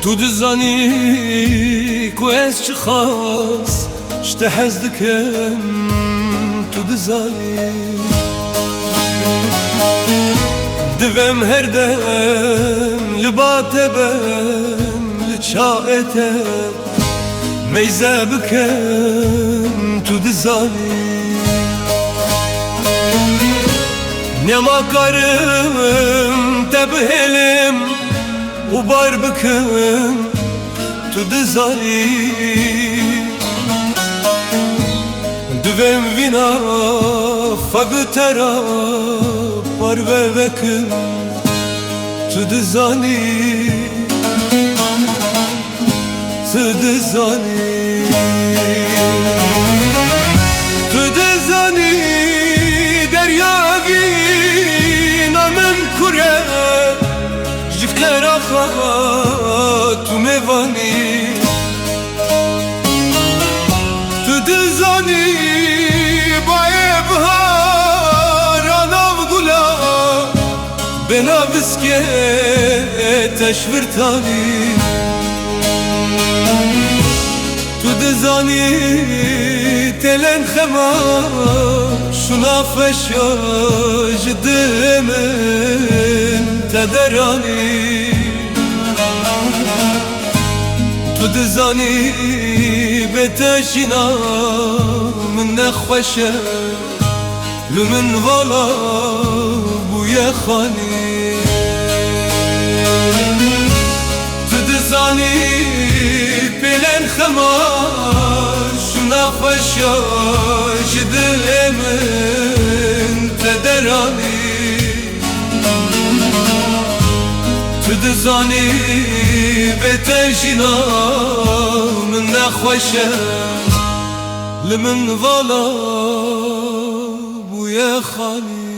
تو دزانی کو از چه خاص شته حز دکم تو دزانی دوم هر دم لباته بم لچاعته میزه بکم تو دزانی نما کارم تبهلم و بار بکم تو دزانی دوم وینا فقطرا بار بکم تو دزانی تو دزانی تو دزانی دریاوی نامم کره جفتر آخا تو میوانی تو دزانی بای بهار آناو گلا بنا بسکه تشورتانی تو دزانی تلن خما شنا فشاج دمن تدرانی تو دزانی بتشینا من نخوشه لمن والا بوی خانی تو دزانی بلن خمار شنا خشاش دلمن تدرانی تو دزانی بتشینا من نخوشه لمن والا بوی خانی